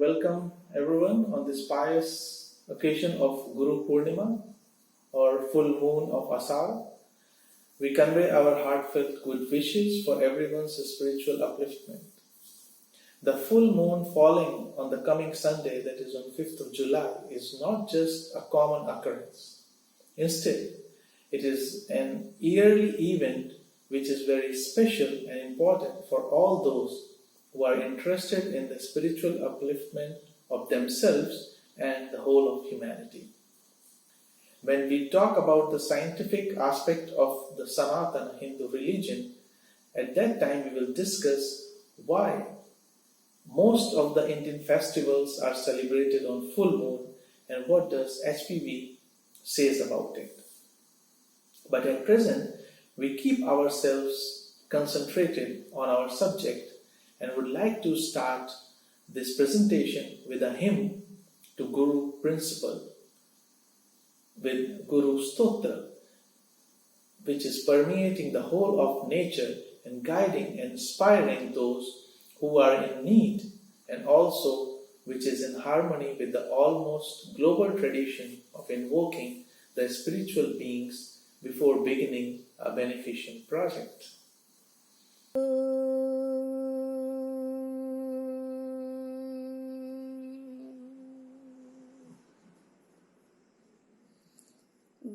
welcome everyone on this pious occasion of Guru Purnima or full moon of Asala. We convey our heartfelt good wishes for everyone's spiritual upliftment. The full moon falling on the coming Sunday, that is on 5th of July, is not just a common occurrence. Instead, it is an yearly event which is very special and important for all those who are interested in the spiritual upliftment of themselves and the whole of humanity. When we talk about the scientific aspect of the Sanatana Hindu religion, at that time we will discuss why most of the Indian festivals are celebrated on full moon and what does HPV says about it. But at present, we keep ourselves concentrated on our subject and would like to start this presentation with a hymn to Guru principle, with Guru Stotra, which is permeating the whole of nature and guiding and inspiring those who are in need, and also which is in harmony with the almost global tradition of invoking the spiritual beings before beginning a beneficent project.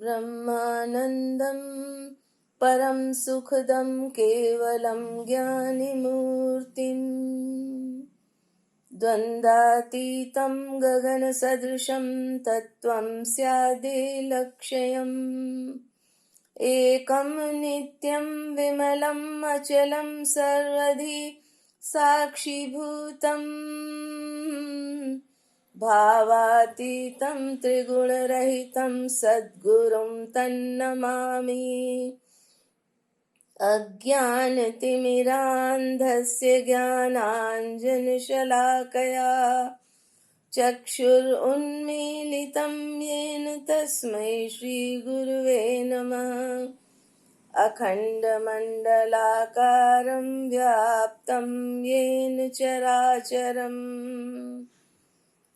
ब्रह्मानन्दं परं सुखदं केवलं ज्ञानिमूर्तिम् द्वन्द्वातीतं गगनसदृशं तत्त्वं स्यादेलक्ष्यम् एकं नित्यं विमलम् अचलं सर्वधि साक्षिभूतम् भावातीतं त्रिगुणरहितं सद्गुरुं तन्नमामि अज्ञानतिमिरान्धस्य ज्ञानाञ्जनशलाकया चक्षुरुन्मीलितं येन तस्मै श्रीगुरुवे नमः अखण्डमण्डलाकारं व्याप्तं येन चराचरम्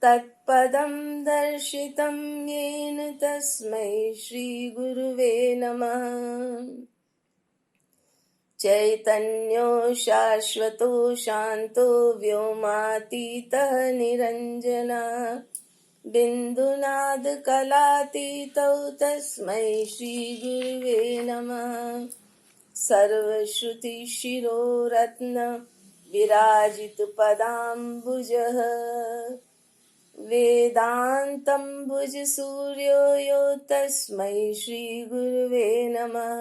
तत्पदं दर्शितं येन तस्मै श्रीगुरुवे नमः चैतन्यो शाश्वतो शान्तो व्योमातीतः निरञ्जनः बिन्दुनादकलातीतौ तस्मै श्रीगुरुवे नमः सर्वश्रुतिशिरोरत्न विराजितपदाम्बुजः वेदान्तम्बुजसूर्यो यो तस्मै श्रीगुरुवे नमः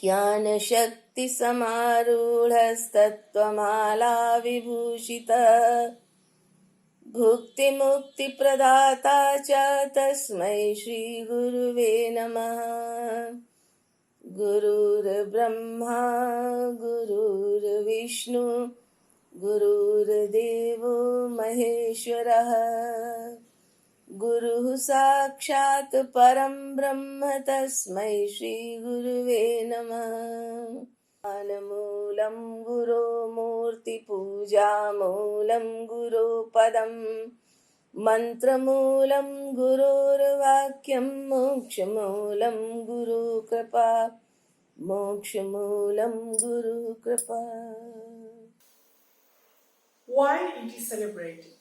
ज्ञानशक्तिसमारूढस्तत्त्वमालाविभूषितः भुक्तिमुक्तिप्रदाता च तस्मै श्रीगुरुवे नमः गुरुर्ब्रह्मा गुरुर्विष्णु गुरुर्देवो महेश्वरः गुरुः साक्षात् परं ब्रह्म तस्मै श्रीगुरुवे नमः ज्ञानमूलं गुरो मूर्तिपूजामूलं गुरुपदं मन्त्रमूलं गुरोर्वाक्यं मोक्षमूलं Gurukripa मोक्षमूलं Gurukripa. Why it is celebrated?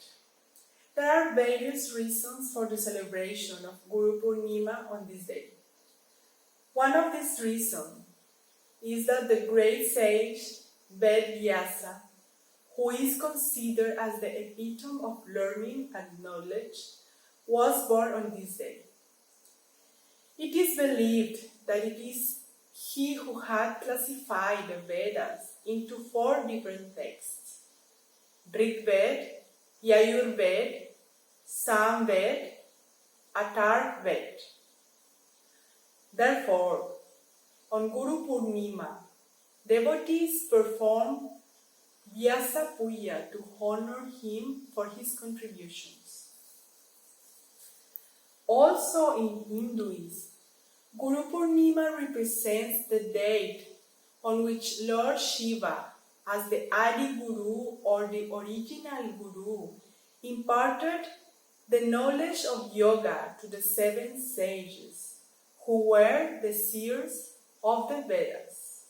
There are various reasons for the celebration of Guru Purnima on this day. One of these reasons is that the great sage Vesta, who is considered as the epitome of learning and knowledge, was born on this day. It is believed that it is he who had classified the Vedas into 4 different texts: Rig Ved, Yajur Ved, Sam Ved, Atar Ved. Therefore, on Guru Purnima, devotees perform Vyasa Puja to honor him for his contributions. Also in Hinduism, Guru Purnima represents the date on which Lord Shiva as the Adi Guru or the original Guru, imparted the knowledge of yoga to the 7 sages, who were the seers of the Vedas.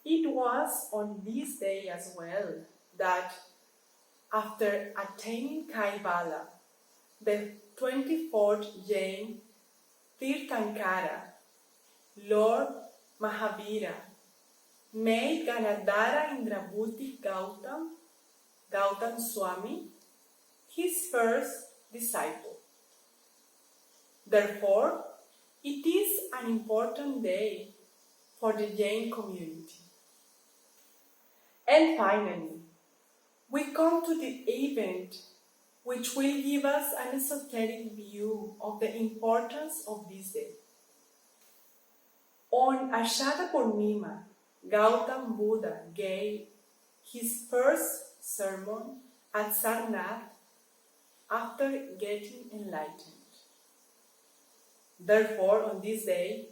It was on this day as well that, after attaining Kaivala, the 24th Jain Tirthankara, Lord Mahavira, made Ganadhara Indrabhuti Gautam Swami, his first disciple. Therefore, it is an important day for the Jain community. And finally, we come to the event which will give us an esoteric view of the importance of this day. On Asala Purnima, Gautam Buddha gave his first sermon at Sarnath after getting enlightened. Therefore, on this day,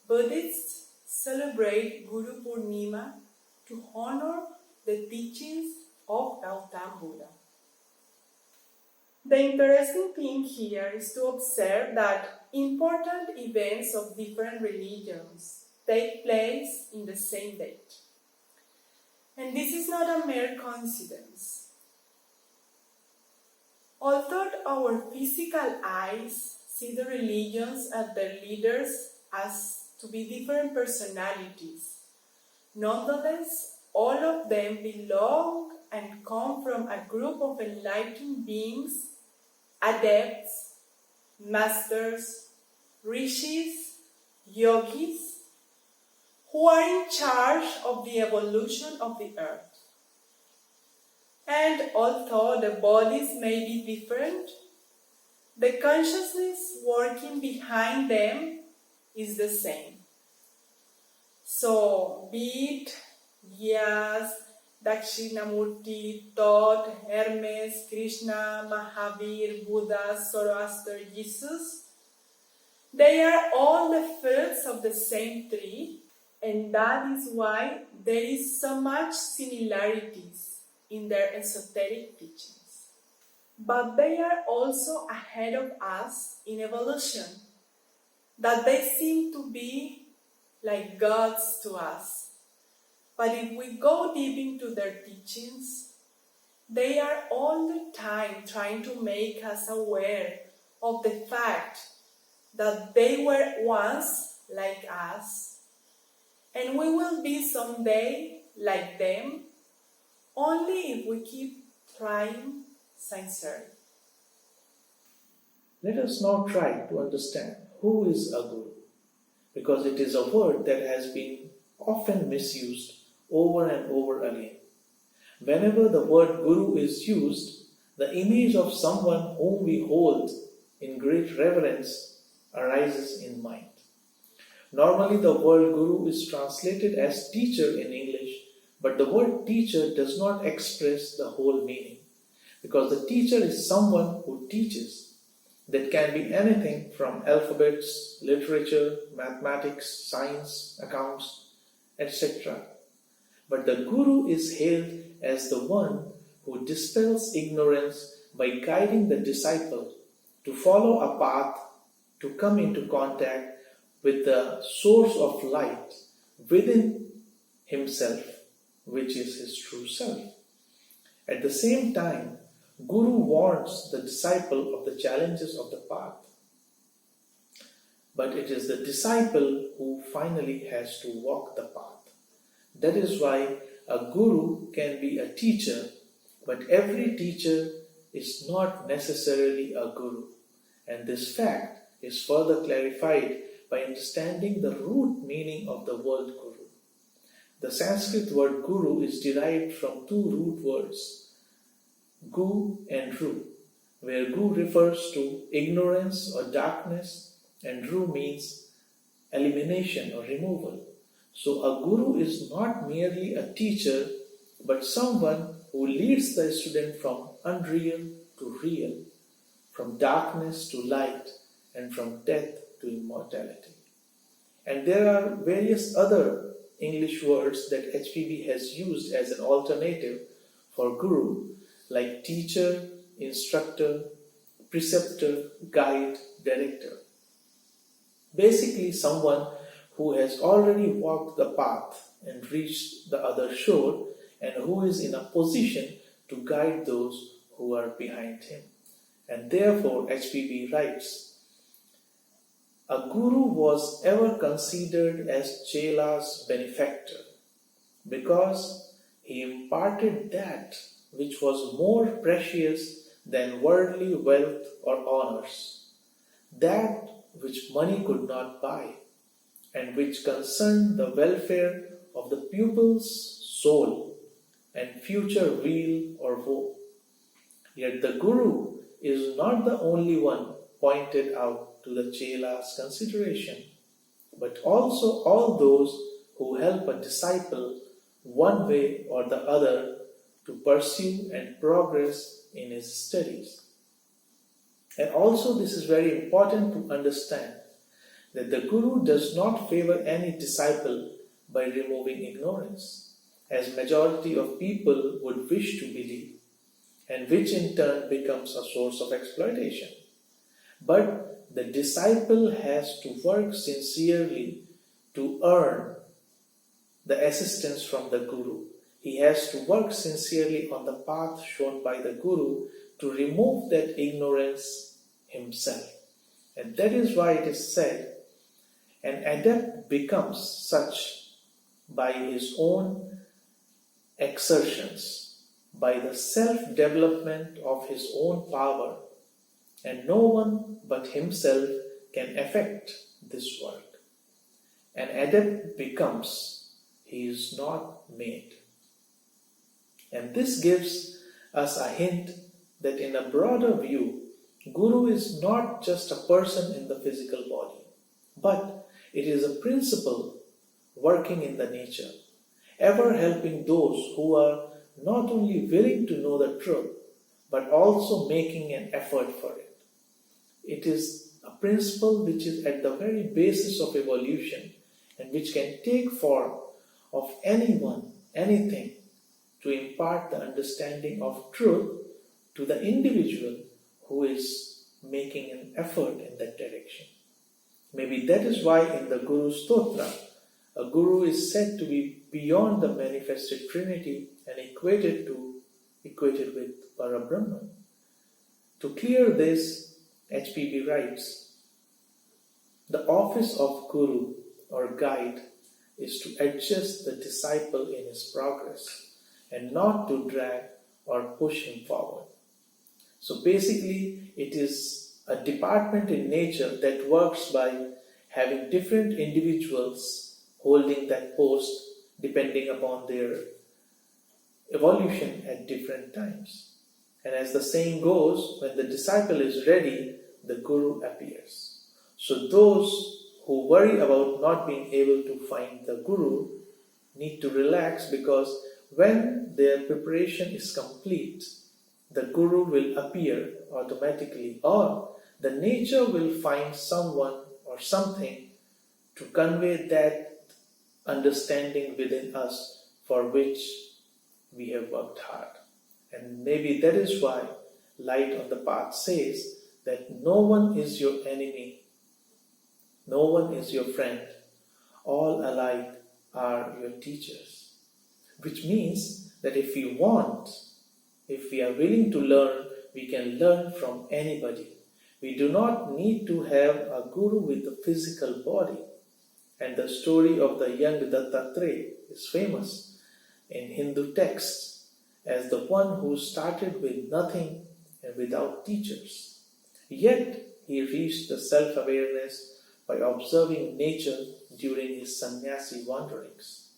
Buddhists celebrate Guru Purnima to honor the teachings of Gautam Buddha. The interesting thing here is to observe that important events of different religions take place in the same date. And this is not a mere coincidence. Although our physical eyes see the religions and their leaders as to be different personalities, nonetheless, all of them belong and come from a group of enlightened beings, adepts, masters, rishis, yogis, who are in charge of the evolution of the earth. And although the bodies may be different, the consciousness working behind them is the same. So, be it Vyas, Dakshinamurti, Thoth, Hermes, Krishna, Mahavir, Buddha, Zoroaster, Jesus, they are all the fruits of the same tree, and that is why there is so much similarities in their esoteric teachings. But they are also ahead of us in evolution, that they seem to be like gods to us. But if we go deep into their teachings, they are all the time trying to make us aware of the fact that they were once like us, and we will be someday like them, only if we keep trying sincerely. Let us now try to understand who is a guru, because it is a word that has been often misused over and over again. Whenever the word guru is used, the image of someone whom we hold in great reverence arises in mind. Normally, the word guru is translated as teacher in English, but the word teacher does not express the whole meaning, because the teacher is someone who teaches. That can be anything from alphabets, literature, mathematics, science, accounts, etc. But the guru is hailed as the one who dispels ignorance by guiding the disciple to follow a path, to come into contact with the source of light within himself, which is his true self. At the same time, Guru warns the disciple of the challenges of the path. But it is the disciple who finally has to walk the path. That is why a guru can be a teacher, but every teacher is not necessarily a guru. And this fact is further clarified by understanding the root meaning of the word guru. The Sanskrit word guru is derived from two root words, gu and ru, where gu refers to ignorance or darkness and ru means elimination or removal. So a guru is not merely a teacher, but someone who leads the student from unreal to real, from darkness to light, and from death to immortality. And there are various other English words that HPB has used as an alternative for guru, like teacher, instructor, preceptor, guide, director. Basically, someone who has already walked the path and reached the other shore and who is in a position to guide those who are behind him. And therefore, HPB writes, a guru was ever considered as Chela's benefactor because he imparted that which was more precious than worldly wealth or honors, that which money could not buy, and which concerned the welfare of the pupil's soul and future weal or woe. Yet the Guru is not the only one pointed out to the Chela's consideration, but also all those who help a disciple one way or the other to pursue and progress in his studies. And also this is very important to understand that the Guru does not favor any disciple by removing ignorance, as majority of people would wish to believe, and which in turn becomes a source of exploitation. But the disciple has to work sincerely to earn the assistance from the Guru. He has to work sincerely on the path shown by the Guru to remove that ignorance himself. And that is why it is said, an adept becomes such by his own exertions, by the self-development of his own power, and no one but himself can effect this work. An adept becomes, he is not made. And this gives us a hint that in a broader view, Guru is not just a person in the physical body, but it is a principle working in the nature, ever helping those who are not only willing to know the truth, but also making an effort for it. It is a principle which is at the very basis of evolution and which can take form of anyone, anything, to impart the understanding of truth to the individual who is making an effort in that direction. Maybe that is why in the Guru Stotra, a Guru is said to be beyond the manifested Trinity and equated with Parabrahman. To clear this, HPB writes, the office of Guru or guide is to adjust the disciple in his progress and not to drag or push him forward. So basically, it is a department in nature that works by having different individuals holding that post depending upon their evolution at different times. And as the saying goes, when the disciple is ready, the Guru appears. So those who worry about not being able to find the Guru need to relax, because when their preparation is complete, the Guru will appear automatically, or the nature will find someone or something to convey that understanding within us for which we have worked hard. And maybe that is why Light on the Path says that no one is your enemy, no one is your friend, all alike are your teachers. Which means that if we want, if we are willing to learn, we can learn from anybody. We do not need to have a Guru with a physical body. And the story of the young Dattatreya is famous in Hindu texts as the one who started with nothing and without teachers. Yet he reached the self-awareness by observing nature during his sannyasi wanderings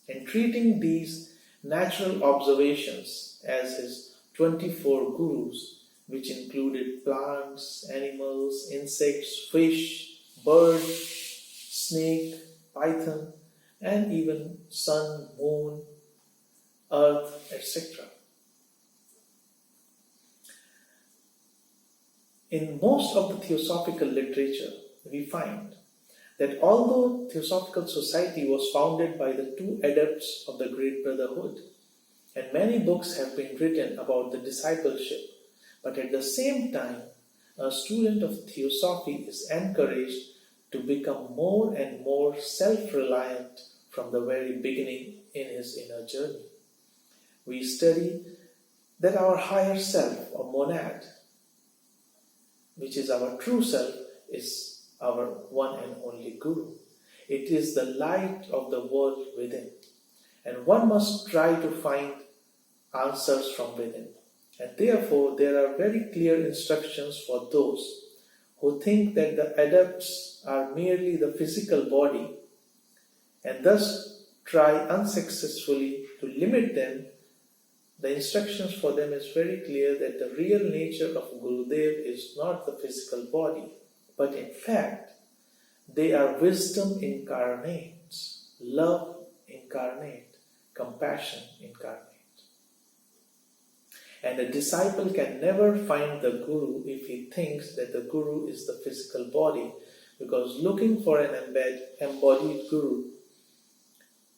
and treating these natural observations as his 24 gurus, which included plants, animals, insects, fish, birds, snake, python, and even sun, moon, earth, etc. In most of the theosophical literature, we find that although Theosophical Society was founded by the two adepts of the Great Brotherhood, and many books have been written about the discipleship, but at the same time, a student of Theosophy is encouraged to become more and more self-reliant from the very beginning in his inner journey. We study that our higher self, or monad, which is our true self, is our one and only Guru. It is the light of the world within, and one must try to find answers from within. And therefore, there are very clear instructions for those who think that the adepts are merely the physical body and thus try unsuccessfully to limit them. The instructions for them is very clear that the real nature of Gurudev is not the physical body, but in fact, they are wisdom incarnate, love incarnate, compassion incarnate. And a disciple can never find the Guru if he thinks that the Guru is the physical body, because looking for an embodied Guru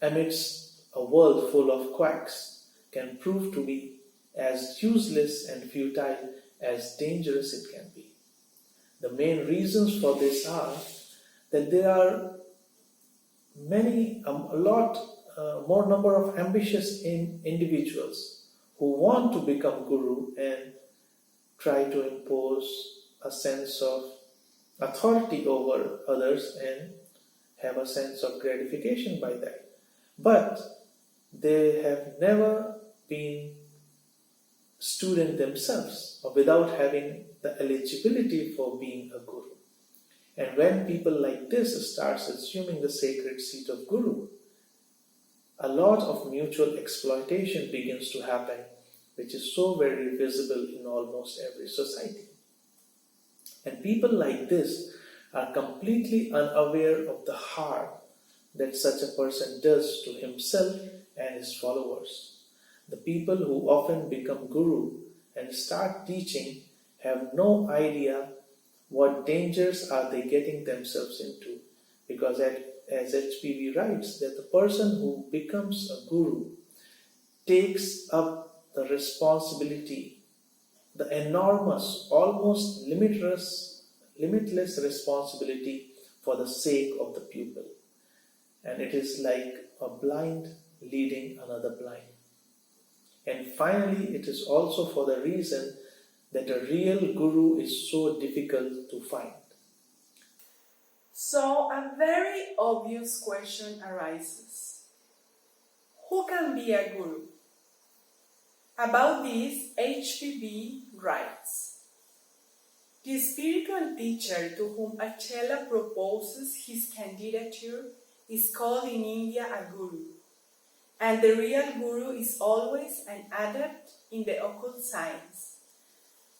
amidst a world full of quacks can prove to be as useless and futile as dangerous it can be. The main reasons for this are that there are a lot more number of ambitious individuals who want to become Guru and try to impose a sense of authority over others and have a sense of gratification by that. But they have never been student themselves, or without having the eligibility for being a Guru. And when people like this starts assuming the sacred seat of Guru, a lot of mutual exploitation begins to happen, which is so very visible in almost every society. And people like this are completely unaware of the harm that such a person does to himself and his followers. The people who often become Guru and start teaching have no idea what dangers are they getting themselves into, because as HPV writes, that the person who becomes a Guru takes up the responsibility, the enormous, almost limitless responsibility for the sake of the pupil. And it is like a blind leading another blind. And finally, it is also for the reason that a real Guru is so difficult to find. So a very obvious question arises. Who can be a Guru? About this, HPB writes, the spiritual teacher to whom a Chela proposes his candidature is called in India a Guru, and the real Guru is always an adept in the occult science,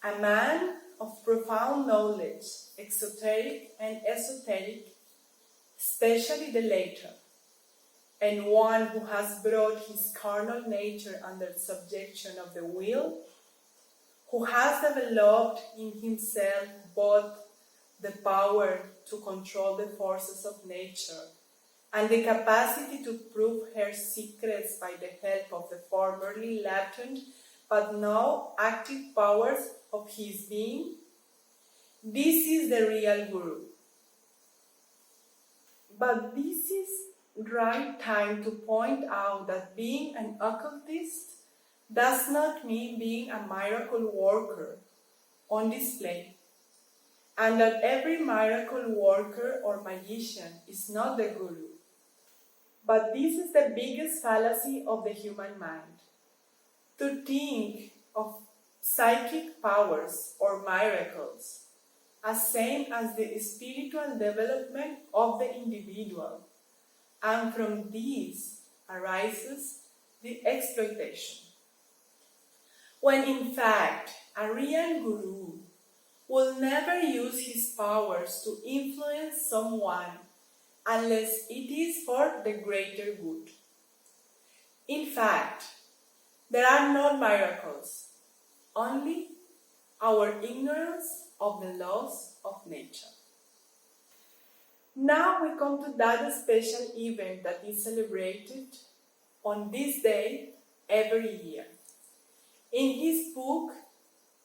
a man of profound knowledge, exoteric and esoteric, especially the latter, and one who has brought his carnal nature under subjection of the will, who has developed in himself both the power to control the forces of nature and the capacity to prove her secrets by the help of the formerly latent but now active powers of his being. This is the real Guru. But this is the right time to point out that being an occultist does not mean being a miracle worker on display, and that every miracle worker or magician is not the Guru. But this is the biggest fallacy of the human mind, to think of psychic powers or miracles as same as the spiritual development of the individual, and from these arises the exploitation. When in fact a real Guru will never use his powers to influence someone unless it is for the greater good. In fact, there are no miracles, only our ignorance of the laws of nature. Now we come to that special event that is celebrated on this day every year. In his book,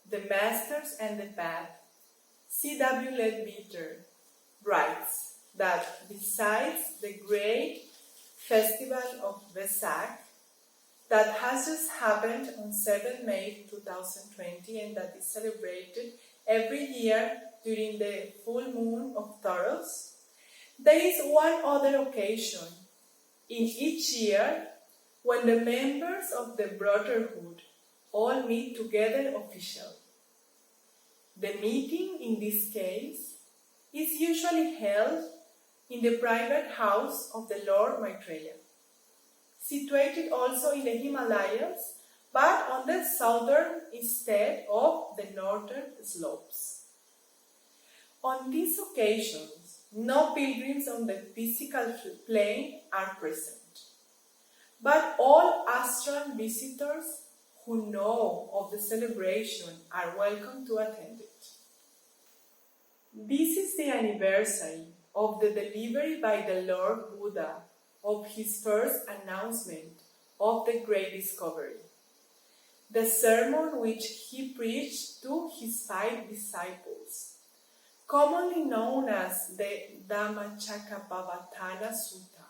The Masters and the Path, C.W. Leadbeater writes that besides the great festival of Vesta that has just happened on 7 May 2020 and that is celebrated every year during the full moon of Taurus, there is one other occasion in each year when the members of the Brotherhood all meet together officially. The meeting in this case is usually held in the private house of the Lord Maitreya, situated also in the Himalayas, but on the southern instead of the northern slopes. On these occasions, no pilgrims on the physical plane are present, but all astral visitors who know of the celebration are welcome to attend it. This is the anniversary of the delivery by the Lord Buddha of his first announcement of the Great Discovery, the sermon which he preached to his 5 disciples, commonly known as the Dhammacakkappavattana Sutta,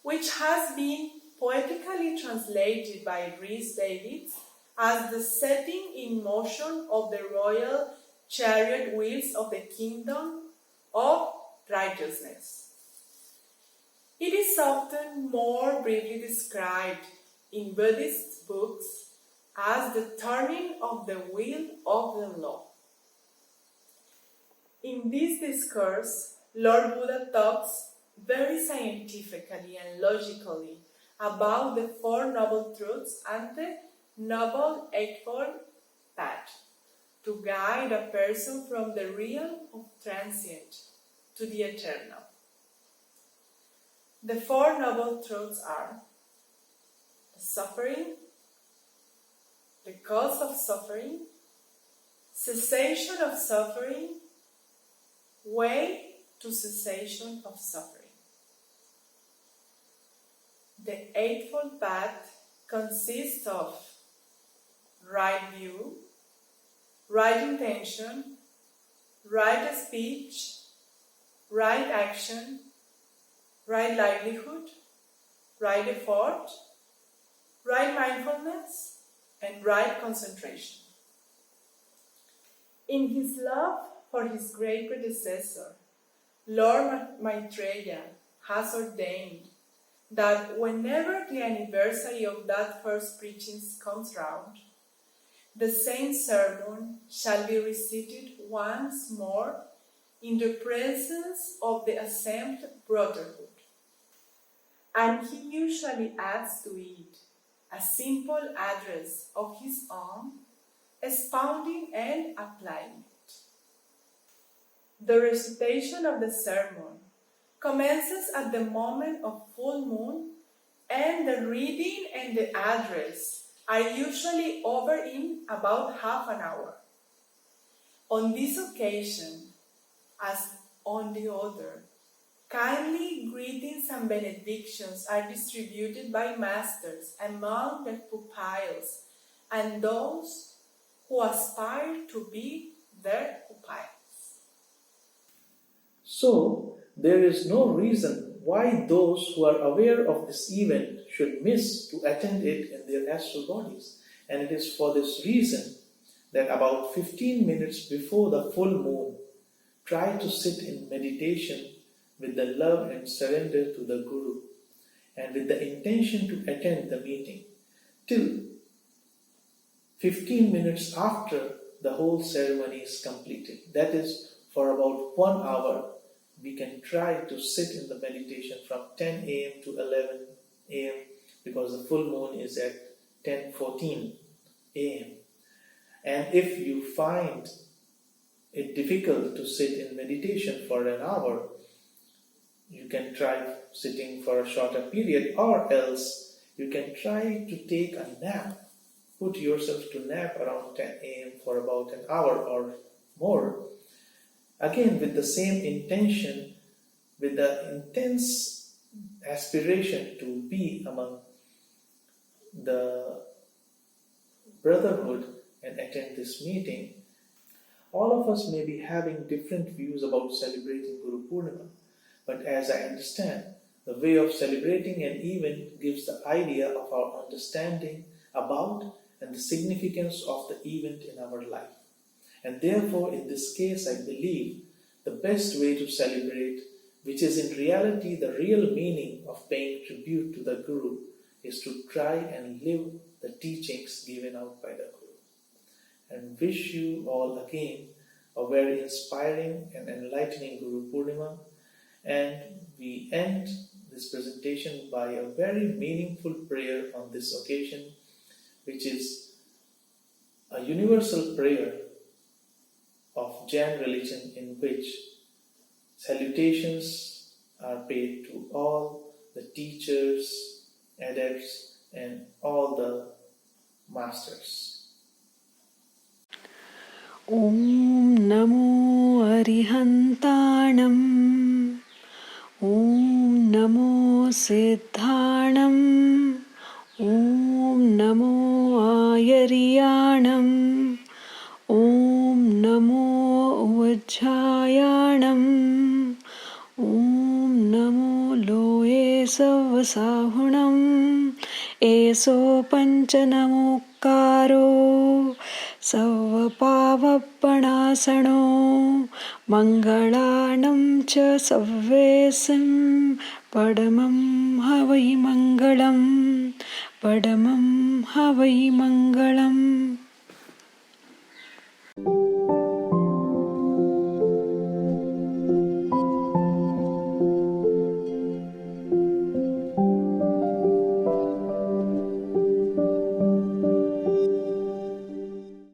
which has been poetically translated by Rhys Davids as the setting in motion of the royal chariot wheels of the kingdom of righteousness. It is often more briefly described in Buddhist books as the turning of the wheel of the law. In this discourse, Lord Buddha talks very scientifically and logically about the 4 Noble Truths and the Noble Eightfold Path to guide a person from the realm of transient to the eternal. The 4 Noble Truths are the suffering, the cause of suffering, cessation of suffering, way to cessation of suffering. The Eightfold Path consists of right view, right intention, right speech, right action, right livelihood, right effort, right mindfulness, and right concentration. In his love for his great predecessor, Lord Maitreya has ordained that whenever the anniversary of that first preaching comes round, the same sermon shall be recited once more in the presence of the assembled brotherhood. And he usually adds to it a simple address of his own, expounding and applying it. The recitation of the sermon commences at the moment of full moon, and the reading and the address are usually over in about half an hour. On this occasion, as on the other, kindly greetings and benedictions are distributed by masters among the pupils and those who aspire to be their pupils. So, there is no reason why those who are aware of this event should miss to attend it in their astral bodies. And it is for this reason that about 15 minutes before the full moon, try to sit in meditation with the love and surrender to the Guru and with the intention to attend the meeting till 15 minutes after the whole ceremony is completed. That is, for about 1 hour, we can try to sit in the meditation from 10 a.m. to 11 a.m. because the full moon is at 10:14 a.m. And if you find it difficult to sit in meditation for an hour, you can try sitting for a shorter period, or else you can try to take a nap. Put yourself to nap around 10 a.m. for about an hour or more. Again, with the same intention with the intense aspiration to be among the brotherhood and attend this meeting, all of us may be having different views about celebrating Guru Purnima, but as I understand, the way of celebrating an event gives the idea of our understanding about and the significance of the event in our life. And therefore, in this case, I believe the best way to celebrate, which is in reality the real meaning of paying tribute to the Guru, is to try and live the teachings given out by the Guru. And wish you all again a very inspiring and enlightening Guru Purnima. And we end this presentation by a very meaningful prayer on this occasion, which is a universal prayer of Jain religion, in which salutations are paid to all the teachers, adepts, and all the masters. Om Namo Arihantanam, Om Namo Siddhanam, Om Namo Ayariyanam, Om Namo Uvajjayanam, Om Namo Loye Savasahunam, Eso Panchanamukaro, Savapavapanasano, Mangalanam cha Savvesim, Padamam Havai Mangalam, Padamam Havai Mangalam.